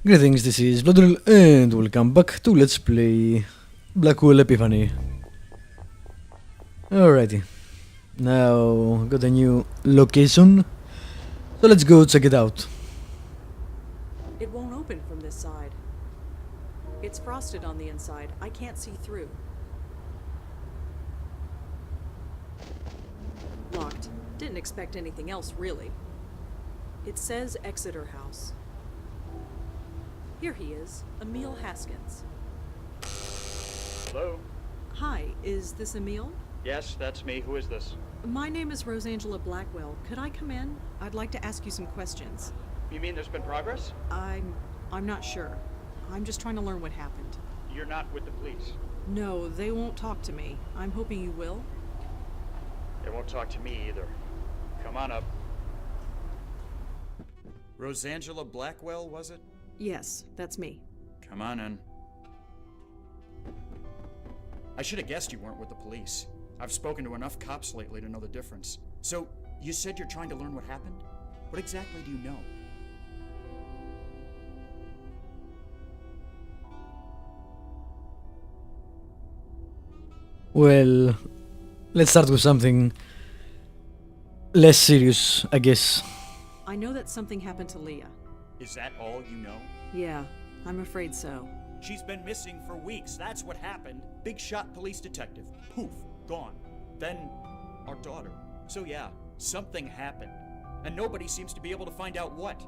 Greetings, this is Vlodril and welcome back to Let's Play Blackwell Epiphany. Alrighty, now got a new location, so let's go check it out. It won't open from this side. It's frosted on the inside. I can't see through. Locked. Didn't expect anything else, really. It says Exeter House. Here he is, Emil Haskins. Hello? Hi, is this Emil? Yes, that's me. Who is this? My name is Rosangela Blackwell. Could I come in? I'd like to ask you some questions. You mean there's been progress? I'm not sure. I'm just trying to learn what happened. You're not with the police. No, they won't talk to me. I'm hoping you will. They won't talk to me either. Come on up. Rosangela Blackwell, was it? Yes, that's me. Come on in. I should have guessed you weren't with the police. I've spoken to enough cops lately to know the difference. So, you said you're trying to learn what happened? What exactly do you know? Well, let's start with something less serious, I guess. I know that something happened to Leah. Is that all you know? Yeah, I'm afraid so. She's been missing for weeks, that's what happened. Big shot police detective. Poof, gone. Then, our daughter. So yeah, something happened. And nobody seems to be able to find out what.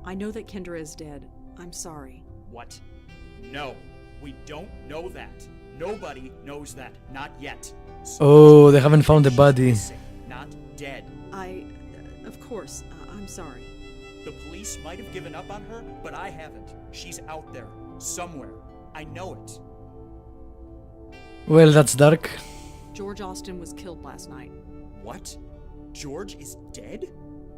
I know that Kendra is dead. I'm sorry. What? No, we don't know that. Nobody knows that, not yet. Oh, they haven't found the body. Missing, not dead. Of course, I'm sorry. The police might have given up on her, but I haven't. She's out there, somewhere. I know it. Well, that's dark. George Austin was killed last night. What? George is dead?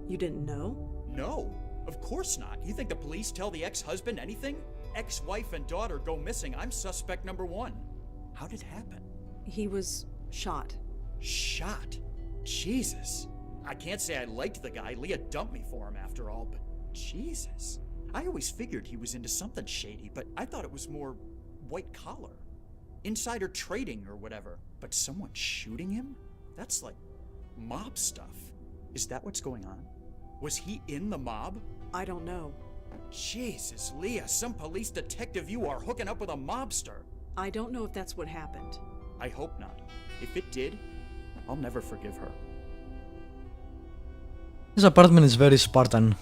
You didn't know? No, of course not. You think the police tell the ex-husband anything? Ex-wife and daughter go missing. I'm suspect number one. How did it happen? He was shot. Shot? Jesus. I can't say I liked the guy. Leah dumped me for him after all, but Jesus. I always figured he was into something shady, but I thought it was more white collar. Insider trading or whatever. But someone shooting him? That's like mob stuff. Is that what's going on? Was he in the mob? I don't know. Jesus, Leah, some police detective you are hooking up with a mobster. I don't know if that's what happened. I hope not. If it did, I'll never forgive her. This apartment is very Spartan.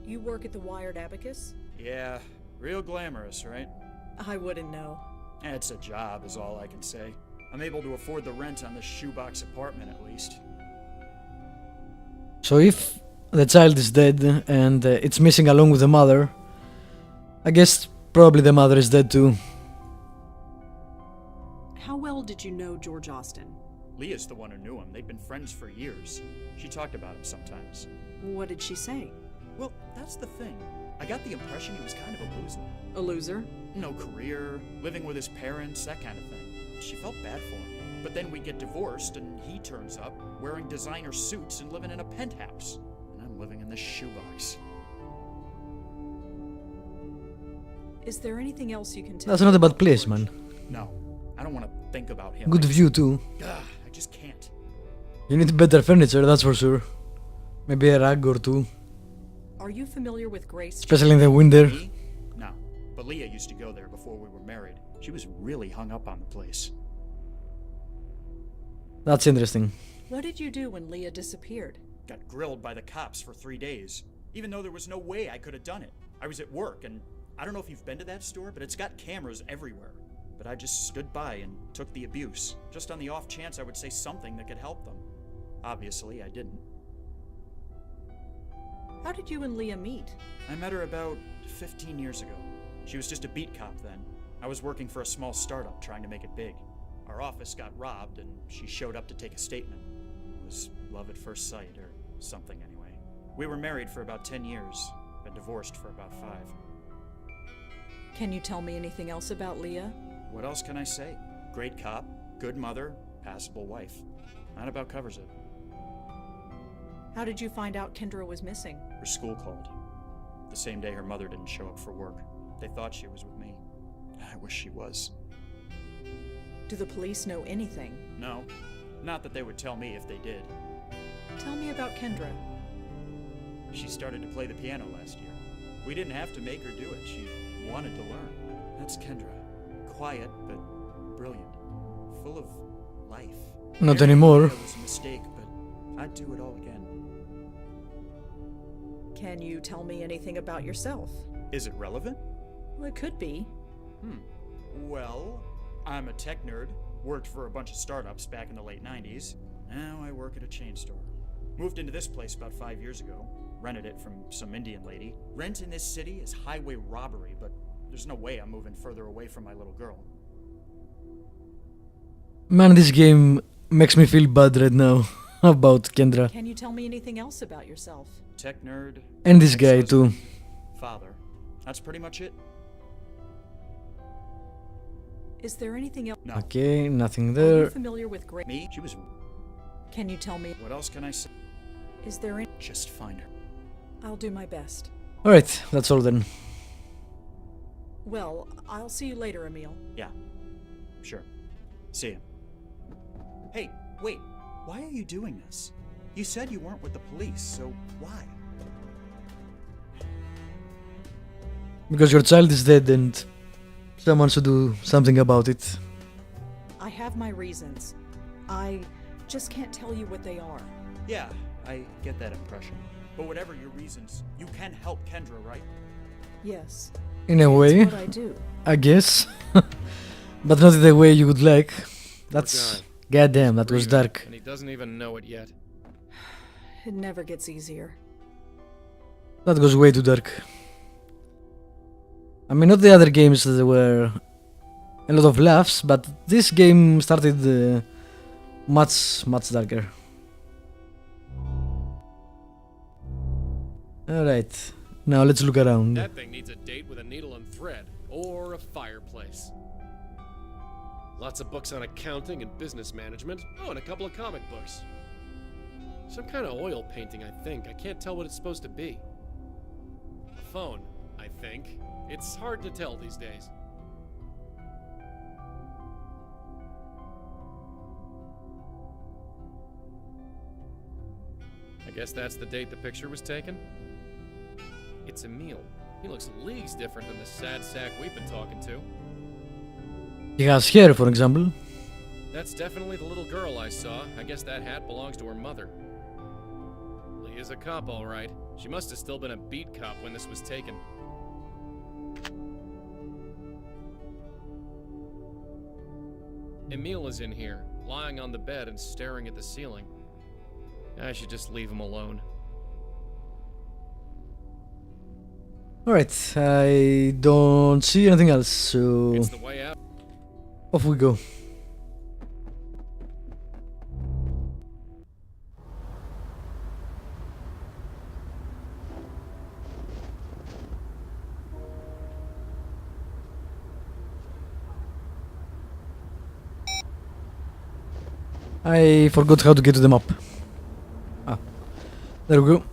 You work at the Wired Abacus? Yeah, real glamorous, right? I wouldn't know. It's a job is all I can say. I'm able to afford the rent on this shoebox apartment at least. So if the child is dead and it's missing along with the mother, I guess probably the mother is dead too. How well did you know George Austin? Leah's the one who knew him. They'd been friends for years. She talked about him sometimes. What did she say? Well, that's the thing. I got the impression he was kind of a loser. A loser? No career, living with his parents, that kind of thing. She felt bad for him. But then we get divorced and he turns up, wearing designer suits and living in a penthouse. And I'm living in this shoebox. Is there anything else you can tell That's me not a about bad place, George? man. No, I don't want to think about him. Good view too. I just can't. You need better furniture, that's for sure. Maybe a rug or two, Are you familiar with Grace? especially in the winter. Me? No, but Leah used to go there before we were married. She was really hung up on the place. That's interesting. What did you do when Leah disappeared? Got grilled by the cops for 3 days, even though there was no way I could have done it. I was at work, and I don't know if you've been to that store, but it's got cameras everywhere. But I just stood by and took the abuse, just on the off chance I would say something that could help them. Obviously, I didn't. How did you and Leah meet? I met her about 15 years ago. She was just a beat cop then. I was working for a small startup trying to make it big. Our office got robbed, and she showed up to take a statement. It was love at first sight, or something anyway. We were married for about 10 years, been divorced for about 5. Can you tell me anything else about Leah? What else can I say? Great cop, good mother, passable wife. That about covers it. How did you find out Kendra was missing? Her school called. The same day her mother didn't show up for work. They thought she was with me. I wish she was. Do the police know anything? No. Not that they would tell me if they did. Tell me about Kendra. She started to play the piano last year. We didn't have to make her do it. She wanted to learn. That's Kendra. Quiet, but brilliant. Full of life. Not Every anymore. idea was a mistake, but I'd do it all again. Can you tell me anything about yourself? Is it relevant? Well, it could be. Well, I'm a tech nerd. Worked for a bunch of startups back in the late 90s. Now I work at a chain store. Moved into this place about 5 years ago. Rented it from some Indian lady. Rent in this city is highway robbery, but there's no way I'm moving further away from my little girl. Man, this game makes me feel bad right now about Kendra. Can you tell me anything else about yourself? Tech nerd. And this guy too. ex-husband, Father. That's pretty much it. Is there anything else? No. Okay, nothing Are you there. familiar with Grace? Me? She was... Can you tell me? What else can I say? Is there any? Just find her. I'll do my best. Alright, that's all then. Well, I'll see you later, Emil. Yeah. Sure. See ya. Hey, wait. Why are you doing this? You said you weren't with the police, so why? Because your child is dead and someone should do something about it. I have my reasons. I just can't tell you what they are. Yeah, I get that impression. But whatever your reasons, you can help Kendra, right? Yes. In a way, That's what I do. I guess. But not in the way you would like. That's... guy. Goddamn, that was Breathing, dark. and he doesn't even know it yet. It never gets easier. That goes way too dark. I mean, not the other games that were a lot of laughs, but this game started much darker. Alright, now let's look around. That thing needs a date with a needle and thread, or a fireplace. Lots of books on accounting and business management. Oh, and a couple of comic books. Some kind of oil painting, I think. I can't tell what it's supposed to be. A phone, I think. It's hard to tell these days. I guess that's the date the picture was taken. It's Emil. He looks leagues different than the sad sack we've been talking to. He has hair, for example. That's definitely the little girl I saw. I guess that hat belongs to her mother. Leah's a cop, all right. She must have still been a beat cop when this was taken. Emil is in here, lying on the bed and staring at the ceiling. I should just leave him alone. Alright, I don't see anything else, so It's the way out. off we go. I forgot how to get to the map. Ah, there we go.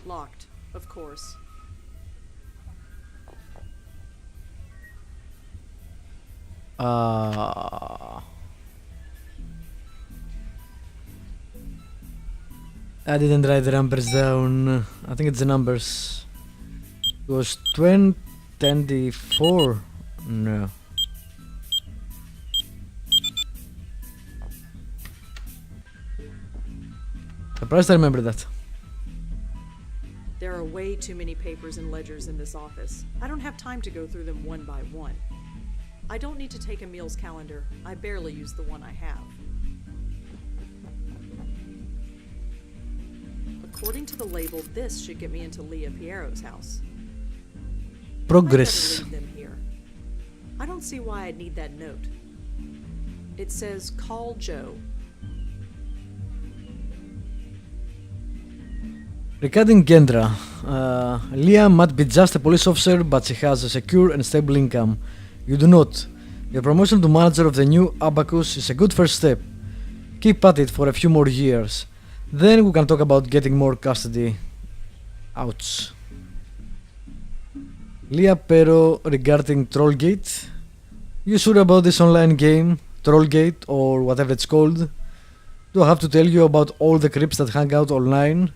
Locked, of course. I didn't write the numbers down. I think it's the numbers. It was 24. No. Surprised I remember that. There are way too many papers and ledgers in this office. I don't have time to go through them one by one. I don't need to take Emil's calendar. I barely use the one I have. According to the label, this should get me into Leah Piero's house. Progress. I better leave them here. I don't see why I'd need that note. It says, call Joe. Regarding Kendra, Leah might be just a police officer, but she has a secure and stable income. You do not. Your promotion to manager of the new Abacus is a good first step. Keep at it for a few more years. Then we can talk about getting more custody. Ouch. Leah Pero regarding Trollgate. You sure about this online game, Trollgate or whatever it's called? Do I have to tell you about all the creeps that hang out online?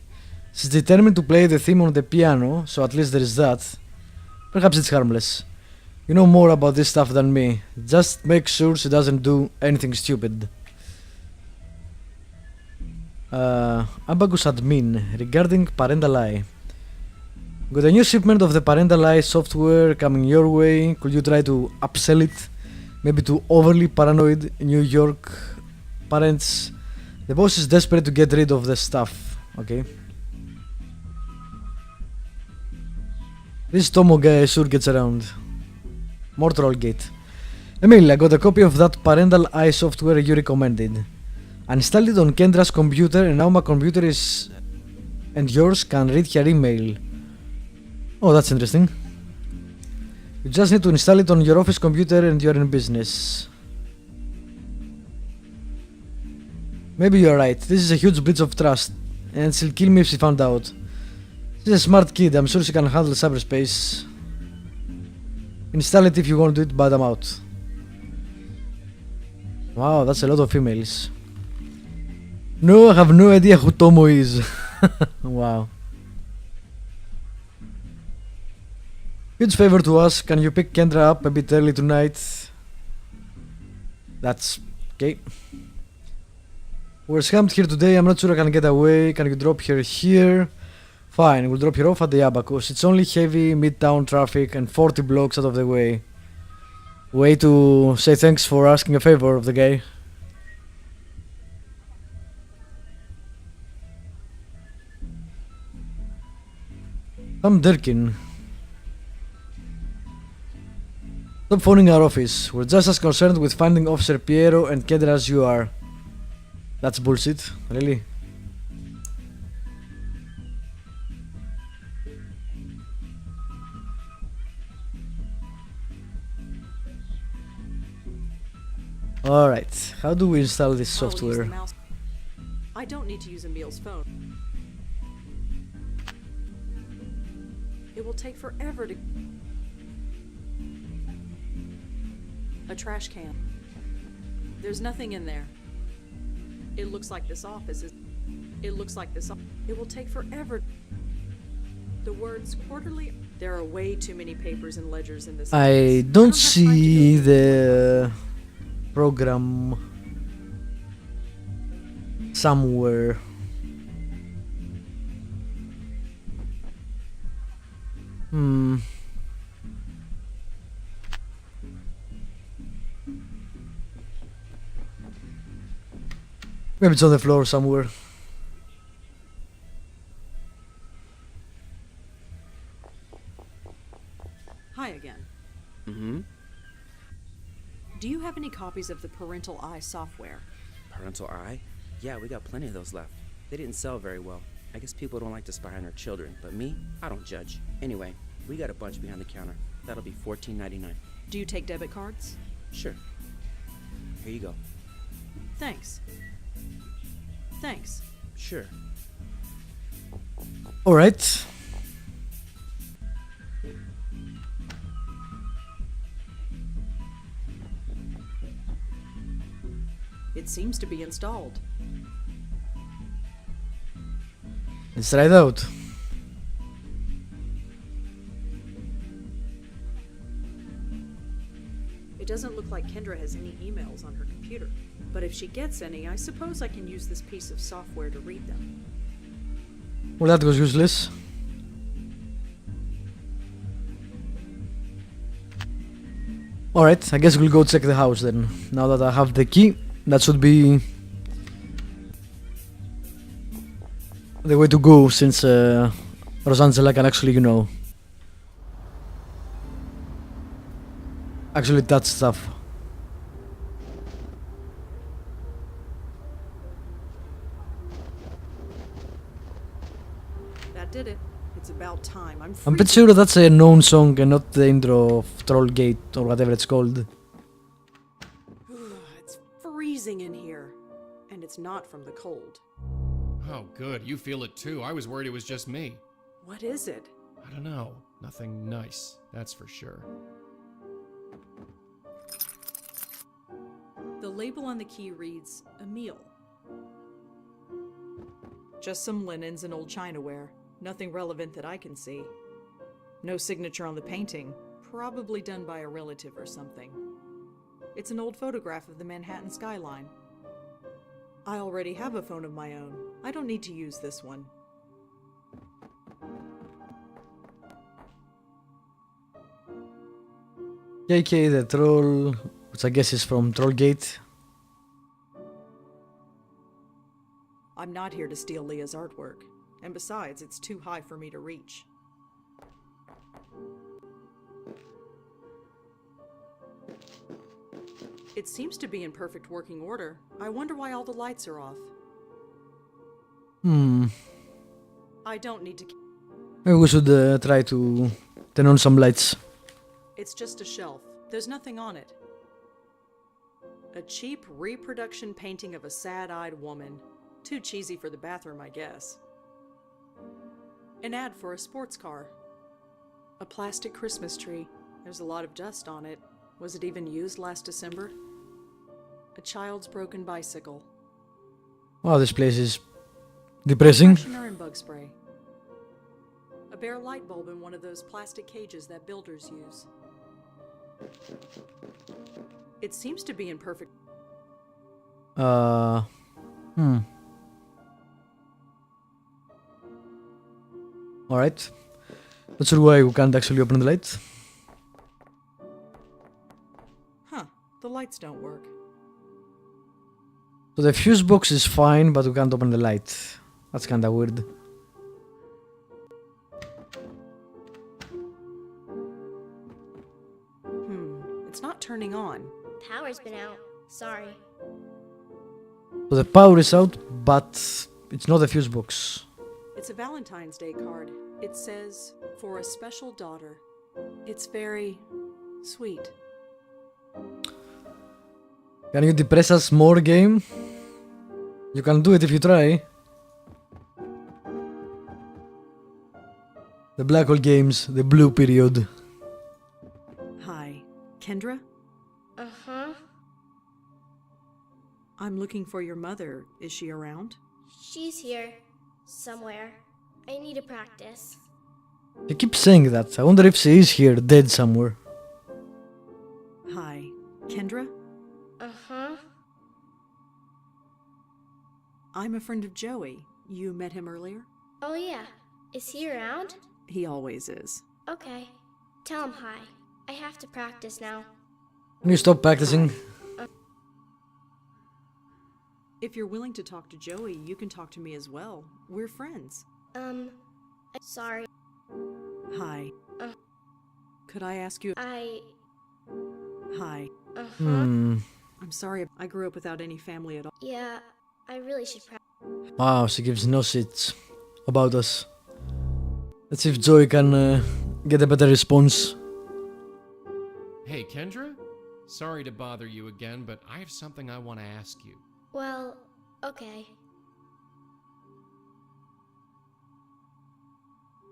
She's determined to play the theme on the piano, so at least there is that. Perhaps it's harmless. You know more about this stuff than me. Just make sure she doesn't do anything stupid. Abacus admin regarding Parental Eye. Got a new shipment of the Parental Eye software coming your way. Could you try to upsell it? Maybe to overly paranoid New York parents. The boss is desperate to get rid of the stuff. Okay. This Tomo guy sure gets around. More Trollgate. Emil, I got a copy of that Parental Eye software you recommended. I installed it on Kendra's computer and now my computer is and yours can read her email. Oh, that's interesting. You just need to install it on your office computer and you're in business. Maybe you're right. This is a huge breach of trust and she'll kill me if she found out. She's a smart kid. I'm sure she can handle cyberspace. Install it if you want to do it, but I'm out. Wow, that's a lot of emails. No, I have no idea who Tomo is. Wow. Huge favor to us. Can you pick Kendra up a bit early tonight? That's okay. We're scammed here today. I'm not sure I can get away. Can you drop her here? Fine, we'll drop her off at the Abacus. It's only heavy midtown traffic and 40 blocks out of the way. Way to say thanks for asking a favor of the guy. Tom Durkin. Stop phoning our office. We're just as concerned with finding Officer Piero and Kendra as you are. That's bullshit, really. Alright, how do we install this I'll use the software? mouse. I don't need to use Emil's phone. It will take forever to... A trash can. There's nothing in there. It looks like this office is... It looks like this... It will take forever. The words quarterly... There are way too many papers and ledgers in this I office. don't have time to see go through the program somewhere. Maybe it's on the floor somewhere. Hi again. Mm-hmm. Do you have any copies of the Parental Eye software? Parental Eye? Yeah, we got plenty of those left. They didn't sell very well. I guess people don't like to spy on their children, but me, I don't judge. Anyway, we got a bunch behind the counter. That'll be $14.99. Do you take debit cards? Sure. Here you go. Thanks. Thanks. Sure. Alright. It seems to be installed. Let's try it out. It doesn't look like Kendra has any emails on her computer. But if she gets any, I suppose I can use this piece of software to read them. Well, that was useless. Alright, I guess we'll go check the house then. Now that I have the key, that should be the way to go, since Rosangela can actually, you know, actually touch stuff. That did it. It's about time. I'm pretty sure that's a known song and not the intro of Trollgate or whatever it's called. It's freezing in here. And it's not from the cold. Oh, good. You feel it too. I was worried it was just me. What is it? I don't know. Nothing nice, that's for sure. The label on the key reads, Emil. Just some linens and old chinaware. Nothing relevant that I can see. No signature on the painting. Probably done by a relative or something. It's an old photograph of the Manhattan skyline. I already have a phone of my own. I don't need to use this one. JK the troll, which I guess is from Trollgate. I'm not here to steal Leah's artwork. And besides, it's too high for me to reach. It seems to be in perfect working order. I wonder why all the lights are off. I don't need to... Maybe we should try to turn on some lights. It's just a shelf. There's nothing on it. A cheap reproduction painting of a sad-eyed woman. Too cheesy for the bathroom, I guess. An ad for a sports car. A plastic Christmas tree. There's a lot of dust on it. Was it even used last December? A child's broken bicycle. Wow, this place is depressing. Freshener and bug spray. A bare light bulb in one of those plastic cages that builders use. It seems to be in perfect... Alright. Not sure why we can't actually open the light. Huh. The lights don't work. So the fuse box is fine, but we can't open the light. That's kinda weird. It's not turning on. Power's been out. Sorry. So the power is out, but it's not a fuse box. It's a Valentine's Day card. It says, for a special daughter. It's very sweet. Can you depress us more, game? You can do it if you try. The Blackwell games, the blue period. Hi, Kendra? Uh-huh. I'm looking for your mother. Is she around? She's here. Somewhere. I need to practice. You keep saying that. I wonder if she is here, dead somewhere. Hi, Kendra? Uh-huh. I'm a friend of Joey. You met him earlier? Oh yeah. Is he around? He always is. Okay. Tell him hi. I have to practice now. Can you stop practicing? If you're willing to talk to Joey, you can talk to me as well. We're friends. Sorry. Hi. Could I ask you... I... Hi. Uh-huh. I'm sorry, I grew up without any family at all. Yeah, I really should practice. Wow, she gives no shits about us. Let's see if Joey can get a better response. Hey, Kendra? Sorry to bother you again, but I have something I want to ask you. Well, okay.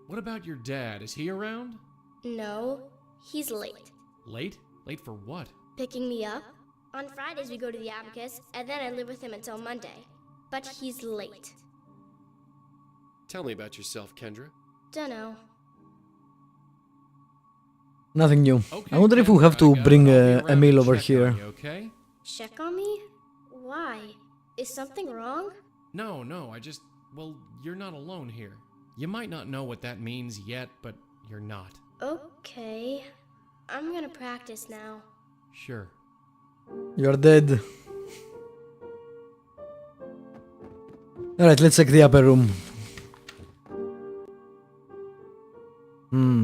What about your dad? Is he around? No, he's late. Late? Late for what? Picking me up? On Fridays we go to the Abacus, and then I live with him until Monday. But he's late. Tell me about yourself, Kendra. Dunno. Nothing new. Okay, I wonder if we Kendra, have to I got it. bring I'll be around Emil to over check here. on you, okay? Check on me? Why? Is something wrong? No, well, you're not alone here. You might not know what that means yet, but you're not. Okay. I'm gonna practice now. Sure. You're dead. Alright, let's check the upper room.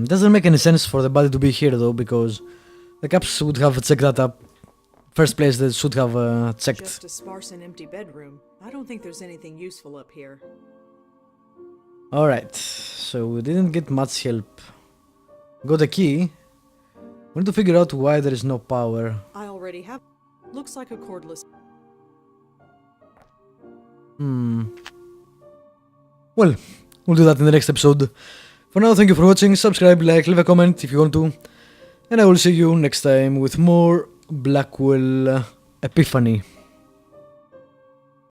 Doesn't make any sense for the body to be here though, because the cops would have checked that up. First place they should have checked. Just a sparse and empty bedroom. I don't think there's anything useful up here. Alright, So we didn't get much help. Got a key. We need to figure out why there is no power. I already have. Looks like a cordless. Well, we'll do that in the next episode. For now, thank you for watching. Subscribe, like, leave a comment if you want to. And I will see you next time with more Blackwell Epiphany.